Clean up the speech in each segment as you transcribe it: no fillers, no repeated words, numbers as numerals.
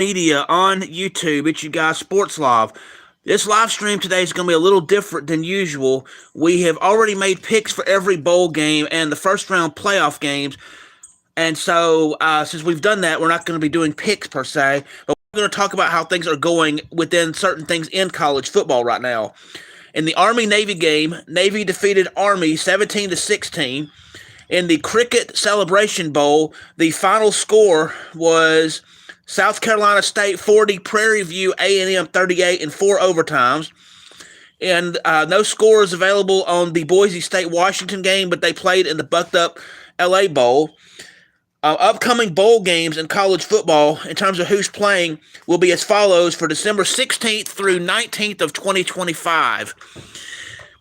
Media on YouTube. It's you guys, Sports Live. This live stream today is going to be a little different than usual. We have already made picks for every bowl game and the first round playoff games. And so, since we've done that, we're not going to be doing picks per se, but we're going to talk about how things are going within certain things in college football right now. In the Army Navy game, Navy defeated Army 17-16. In the Cricket Celebration Bowl, the final score was South Carolina State 40, Prairie View A&M 38 in four overtimes. And no scores available on the Boise State Washington game, but they played in the bucked up LA Bowl. Upcoming bowl games in college football, in terms of who's playing, will be as follows for December 16th through 19th of 2025.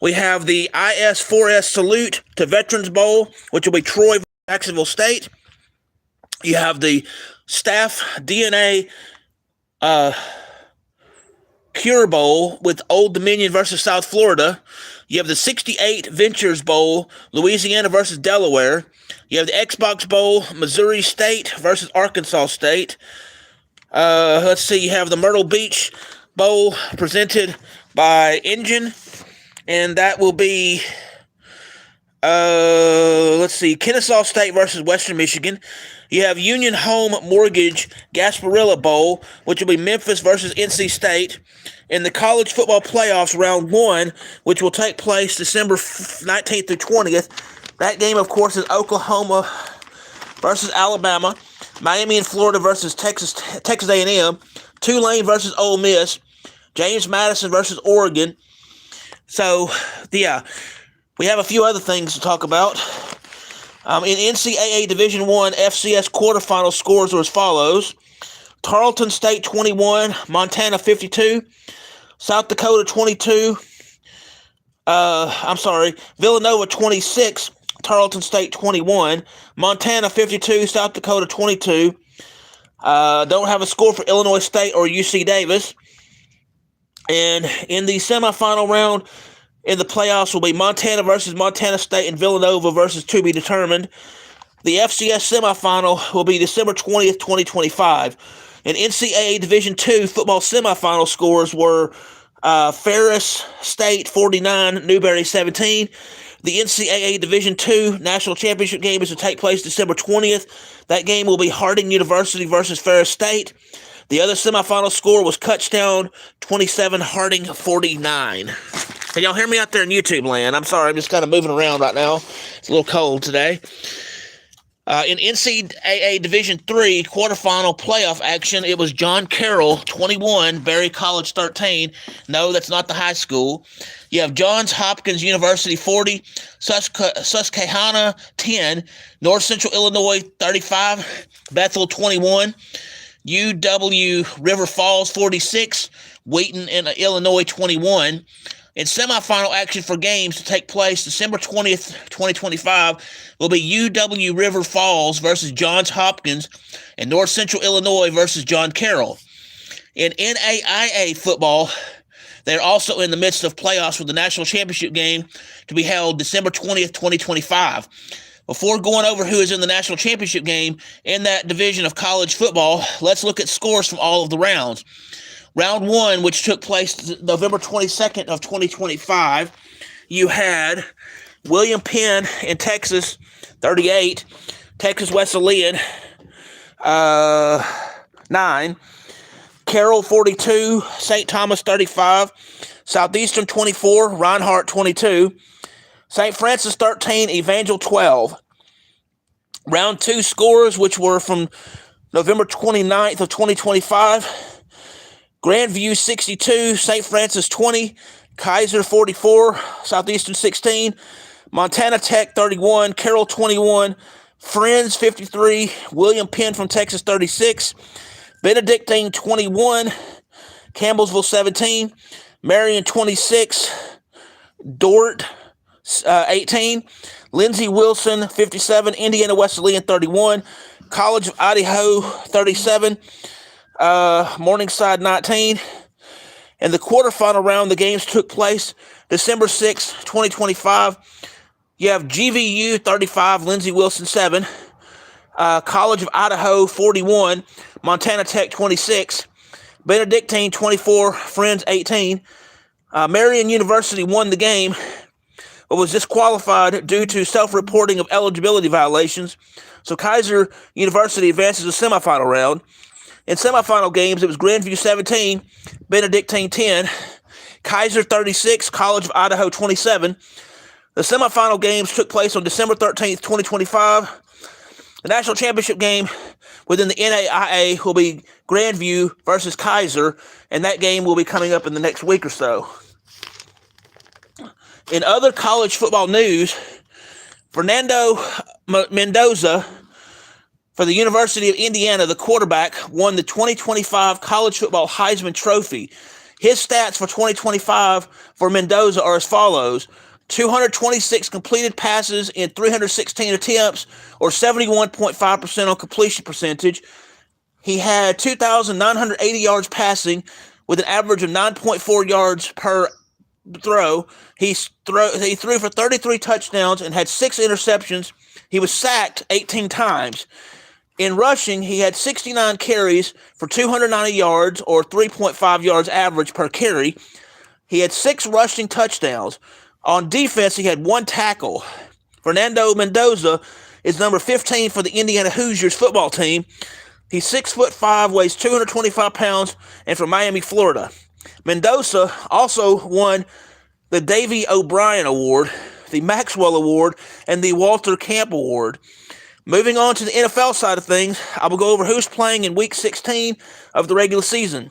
We have the IS-4S Salute to Veterans Bowl, which will be Troy, Jacksonville State. You have the Staff DNA Cure Bowl with Old Dominion versus South Florida. You have the 68 Ventures Bowl, Louisiana versus Delaware. You have the Xbox Bowl, Missouri State versus Arkansas State. Let's see, you have the Myrtle Beach Bowl presented by Engine. And that will be, Kennesaw State versus Western Michigan. You have Union Home Mortgage Gasparilla Bowl, which will be Memphis versus NC State. In the college football playoffs, round one, which will take place December 19th through 20th. That game, of course, is Oklahoma versus Alabama. Miami and Florida versus Texas A&M. Tulane versus Ole Miss. James Madison versus Oregon. So, yeah, we have a few other things to talk about. In NCAA Division I, FCS quarterfinal scores are as follows. Tarleton State 21, Montana 52, South Dakota 22, Villanova 26, Tarleton State 21, Montana 52, South Dakota 22. Don't have a score for Illinois State or UC Davis. And in the semifinal round in the playoffs will be Montana versus Montana State and Villanova versus to be determined. The FCS semifinal will be December 20th, 2025. In NCAA Division II football semifinal scores were Ferris State 49, Newberry 17. The NCAA Division II National Championship game is to take place December 20th. That game will be Harding University versus Ferris State. The other semifinal score was Touchdown 27, Harding 49. Can y'all hear me out there in YouTube land? I'm sorry, I'm just kind of moving around right now. It's a little cold today. In NCAA Division III quarterfinal playoff action, it was John Carroll 21, Berry College 13. No, that's not the high school. You have Johns Hopkins University 40, Susquehanna 10, North Central Illinois 35, Bethel 21. UW River Falls 46, Wheaton in Illinois 21. In semifinal action for games to take place December 20th, 2025 will be UW River Falls versus Johns Hopkins and North Central Illinois versus John Carroll. In NAIA football, they're also in the midst of playoffs with the national championship game to be held December 20th, 2025. Before going over who is in the national championship game in that division of college football, let's look at scores from all of the rounds. Round one, which took place November 22nd of 2025, you had William Penn in Texas, 38, Texas Wesleyan, 9, Carroll, 42, St. Thomas, 35, Southeastern, 24, Reinhardt, 22, St. Francis 13, Evangel 12. Round two scores, which were from November 29th of 2025. Grandview 62, St. Francis 20, Kaiser 44, Southeastern 16, Montana Tech 31, Carroll 21, Friends 53, William Penn from Texas 36, Benedictine 21, Campbellsville 17, Marion 26, Dort 18, Lindsey Wilson 57, Indiana Wesleyan 31, College of Idaho 37, Morningside 19. In the quarterfinal round, the games took place December 6, 2025. You have GVU 35, Lindsey Wilson 7, College of Idaho 41, Montana Tech 26, Benedictine 24, Friends 18. Marian University won the game, but was disqualified due to self-reporting of eligibility violations. So Kaiser University advances to the semifinal round. In semifinal games, it was Grandview 17, Benedictine 10, Kaiser 36, College of Idaho 27. The semifinal games took place on December 13th, 2025. The national championship game within the NAIA will be Grandview versus Kaiser, and that game will be coming up in the next week or so. In other college football news, Fernando Mendoza for the University of Indiana, the quarterback, won the 2025 College Football Heisman Trophy. His stats for 2025 for Mendoza are as follows: 226 completed passes in 316 attempts, or 71.5% on completion percentage. He had 2,980 yards passing with an average of 9.4 yards per throw. He threw for 33 touchdowns and had 6 interceptions. He was sacked 18 times. In rushing, he had 69 carries for 290 yards, or 3.5 yards average per carry. He had 6 rushing touchdowns. On defense, he had 1 tackle. Fernando Mendoza is number 15 for the Indiana Hoosiers football team. He's 6'5", weighs 225 pounds, and from Miami, Florida. Mendoza also won the Davy O'Brien Award, the Maxwell Award, and the Walter Camp Award. Moving on to the NFL side of things, I will go over who's playing in Week 16 of the regular season.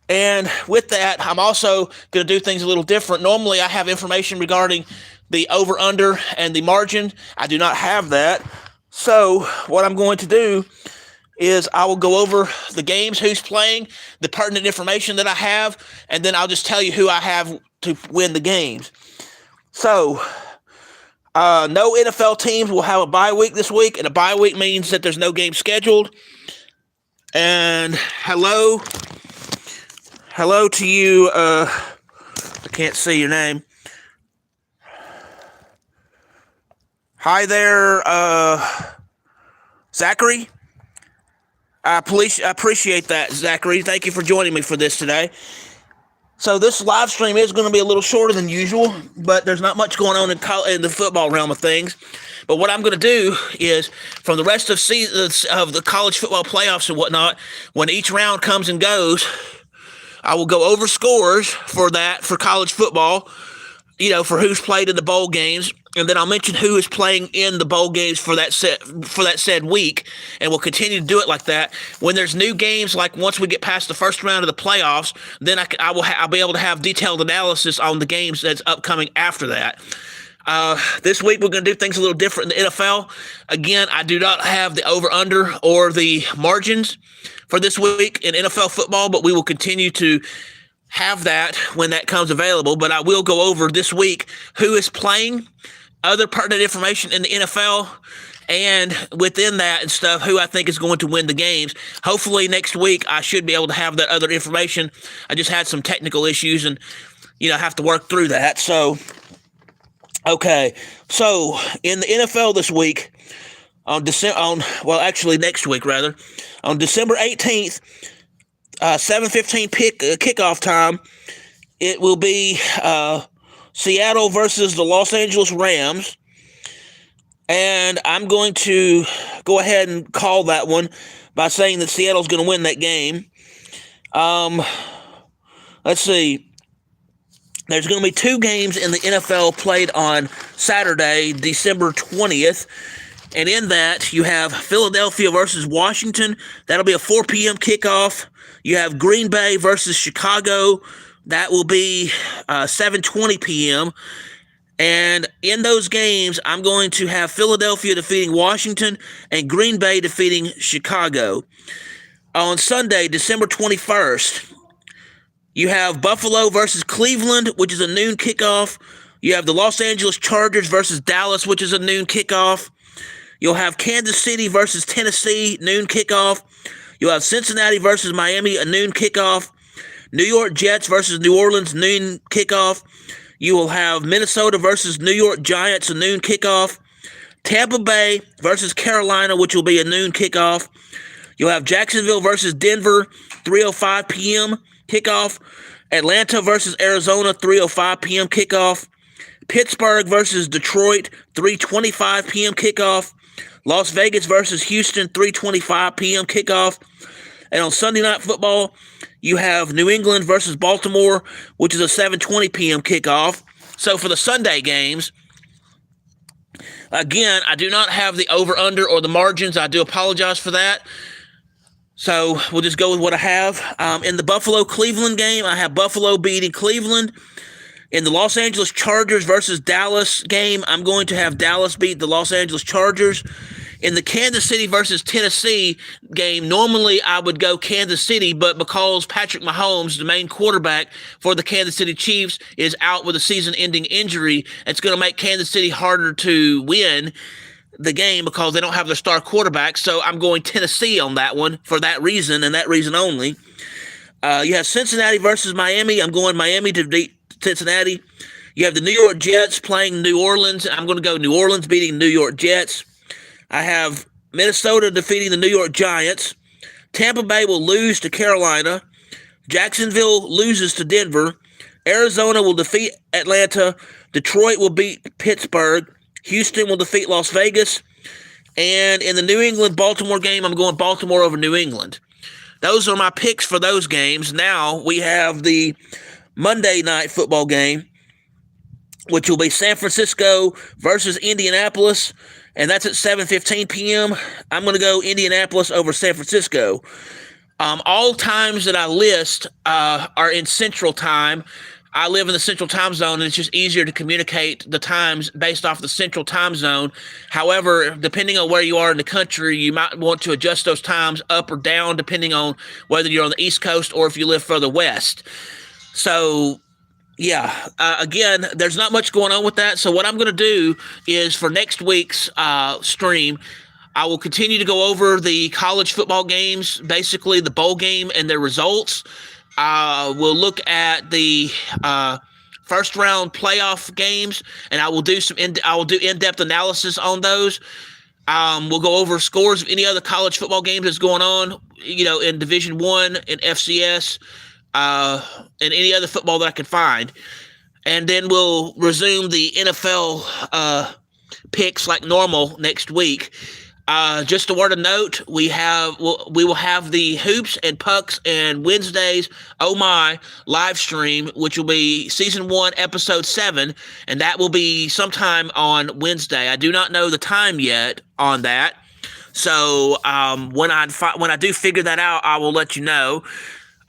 And with that, I'm also going to do things a little different. Normally, I have information regarding the over-under and the margin. I do not have that. So what I'm going to do is I will go over the games, who's playing, the pertinent information that I have, and then I'll just tell you who I have to win the games. So no NFL teams will have a bye week this week, and a bye week means that there's no game scheduled. And hello to you. I can't see your name. Hi there, Zachary. I appreciate that, Zachary. Thank you for joining me for this today. So this live stream is going to be a little shorter than usual, but there's not much going on in the football realm of things. But what I'm going to do is, from the rest of the college football playoffs and whatnot, when each round comes and goes, I will go over scores for college football, for who's played in the bowl games, and then I'll mention who is playing in the bowl games for that said week, and we'll continue to do it like that. When there's new games, like once we get past the first round of the playoffs, then I'll be able to have detailed analysis on the games that's upcoming after that. This week we're going to do things a little different in the NFL. Again, I do not have the over/under or the margins for this week in NFL football, but we will continue to have that when that comes available. But I will go over this week who is playing, other pertinent information in the NFL, and within that and stuff, who I think is going to win the games. Hopefully next week I should be able to have that other information. I just had some technical issues and, have to work through that. So, okay. So in the NFL this week, next week rather, on December 18th, 7:15 kickoff time, it will be Seattle versus the Los Angeles Rams, and I'm going to go ahead and call that one by saying that Seattle's going to win that game. Let's see. There's going to be 2 games in the NFL played on Saturday, December 20th. And in that, you have Philadelphia versus Washington. That'll be a 4 p.m. kickoff. You have Green Bay versus Chicago. That will be 7:20 p.m. And in those games, I'm going to have Philadelphia defeating Washington and Green Bay defeating Chicago. On Sunday, December 21st, you have Buffalo versus Cleveland, which is a noon kickoff. You have the Los Angeles Chargers versus Dallas, which is a noon kickoff. You'll have Kansas City versus Tennessee, noon kickoff. You'll have Cincinnati versus Miami, a noon kickoff. New York Jets versus New Orleans, noon kickoff. You will have Minnesota versus New York Giants, a noon kickoff. Tampa Bay versus Carolina, which will be a noon kickoff. You'll have Jacksonville versus Denver, 3:05 p.m. kickoff. Atlanta versus Arizona, 3:05 p.m. kickoff. Pittsburgh versus Detroit, 3:25 p.m. kickoff. Las Vegas versus Houston, 3:25 p.m. kickoff. And on Sunday Night Football, you have New England versus Baltimore, which is a 7:20 p.m. kickoff. So for the Sunday games, again, I do not have the over-under or the margins. I do apologize for that. So we'll just go with what I have. In the Buffalo-Cleveland game, I have Buffalo beating Cleveland. In the Los Angeles Chargers versus Dallas game, I'm going to have Dallas beat the Los Angeles Chargers. In the Kansas City versus Tennessee game, normally I would go Kansas City, but because Patrick Mahomes, the main quarterback for the Kansas City Chiefs, is out with a season-ending injury, it's going to make Kansas City harder to win the game because they don't have their star quarterback. So I'm going Tennessee on that one for that reason and that reason only. You have Cincinnati versus Miami. I'm going Miami to beat Cincinnati. You have the New York Jets playing New Orleans. I'm going to go New Orleans beating New York Jets. I have Minnesota defeating the New York Giants. Tampa Bay will lose to Carolina. Jacksonville loses to Denver. Arizona will defeat Atlanta. Detroit will beat Pittsburgh. Houston will defeat Las Vegas. And in the New England-Baltimore game, I'm going Baltimore over New England. Those are my picks for those games. Now we have the Monday Night Football game, which will be San Francisco versus Indianapolis, and that's at 7:15 p.m. I'm going to go Indianapolis over San Francisco. All times that I list are in Central Time. I live in the Central Time Zone, and it's just easier to communicate the times based off the Central Time Zone. However, depending on where you are in the country, you might want to adjust those times up or down depending on whether you're on the East Coast or if you live further west. So, yeah, again, there's not much going on with that. So what I'm going to do is for next week's stream, I will continue to go over the college football games, basically the bowl game and their results. We'll look at the first round playoff games, and I will do in-depth analysis on those. We'll go over scores of any other college football games that's going on, in Division I, in FCS, and any other football that I can find. And then we'll resume the NFL picks like normal next week. Just a word of note, we will have the Hoops and Pucks and Wednesdays Oh My live stream, which will be Season 1, Episode 7, and that will be sometime on Wednesday. I do not know the time yet on that, so when I do figure that out, I will let you know.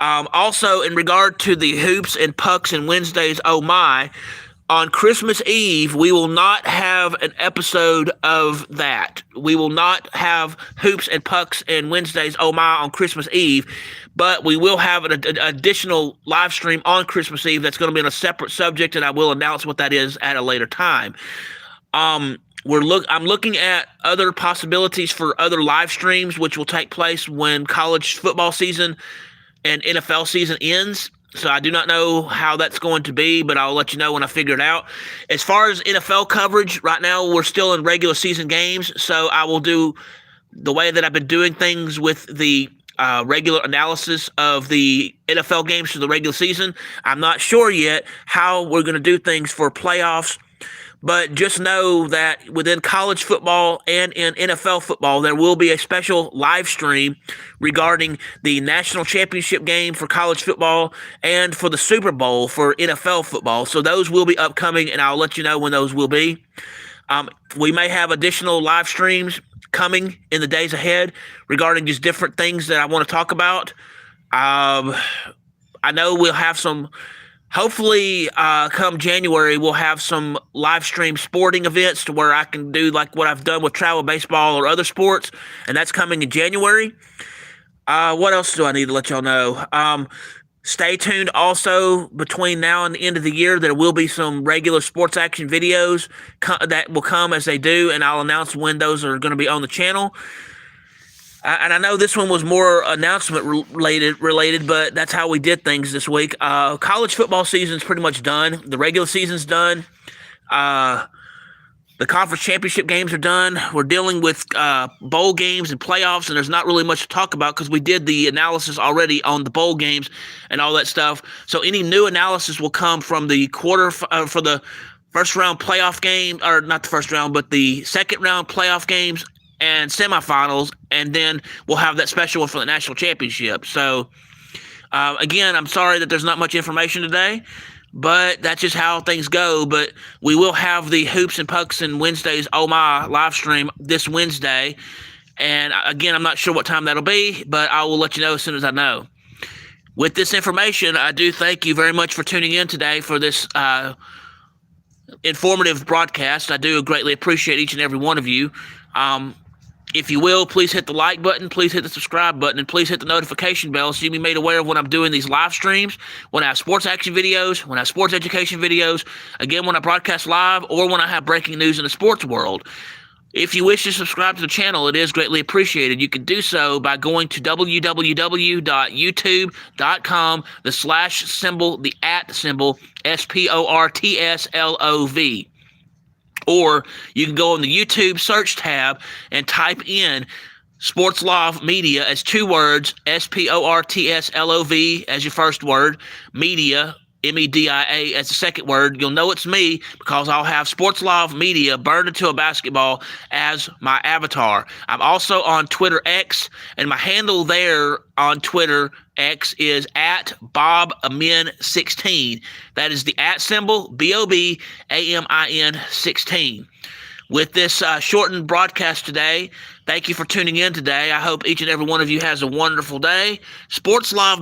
Also, in regard to the Hoops and Pucks and Wednesdays Oh My, on Christmas Eve, we will not have an episode of that. We will not have Hoops and Pucks and Wednesdays Oh My on Christmas Eve, but we will have an additional live stream on Christmas Eve that's going to be on a separate subject, and I will announce what that is at a later time. I'm looking at other possibilities for other live streams, which will take place when college football season and NFL season ends. So I do not know how that's going to be, but I'll let you know when I figure it out. As far as NFL coverage, right now we're still in regular season games, so I will do the way that I've been doing things with the regular analysis of the NFL games for the regular season. I'm not sure yet how we're going to do things for playoffs, but just know that within college football and in NFL football, there will be a special live stream regarding the national championship game for college football and for the Super Bowl for NFL football. So those will be upcoming, and I'll let you know when those will be. We may have additional live streams coming in the days ahead regarding just different things that I want to talk about. I know we'll have some. Hopefully, come January, we'll have some live stream sporting events to where I can do like what I've done with travel baseball or other sports, and that's coming in January. What else do I need to let y'all know? Stay tuned also between now and the end of the year. There will be some regular sports action videos that will come as they do, and I'll announce when those are going to be on the channel. And I know this one was more announcement related, but that's how we did things this week. College football season's pretty much done. The regular season's done. The conference championship games are done. We're dealing with bowl games and playoffs, and there's not really much to talk about because we did the analysis already on the bowl games and all that stuff. So any new analysis will come from the for the first round playoff game, or not the first round, but the second round playoff games and semifinals, and then we'll have that special one for the national championship. So again, I'm sorry that there's not much information today, but that's just how things go. But we will have the Hoops and Pucks and Wednesdays Oh My live stream this Wednesday. And again, I'm not sure what time that'll be, but I will let you know as soon as I know. With this information, I do thank you very much for tuning in today for this informative broadcast. I do greatly appreciate each and every one of you. If you will, please hit the like button, please hit the subscribe button, and please hit the notification bell so you'll be made aware of when I'm doing these live streams, when I have sports action videos, when I have sports education videos, again, when I broadcast live, or when I have breaking news in the sports world. If you wish to subscribe to the channel, it is greatly appreciated. You can do so by going to www.youtube.com, the slash symbol, the at symbol, SPORTSLOV. Or you can go on the YouTube search tab and type in Sports Love Media as two words, SPORTSLOV as your first word, media, MEDIA as the second word. You'll know it's me because I'll have Sports Love Media burned into a basketball as my avatar. I'm also on Twitter X, and my handle there on Twitter X is at BobAmin16. That is the at symbol, BOBAMIN 16. With this shortened broadcast today, thank you for tuning in today. I hope each and every one of you has a wonderful day. Sports Love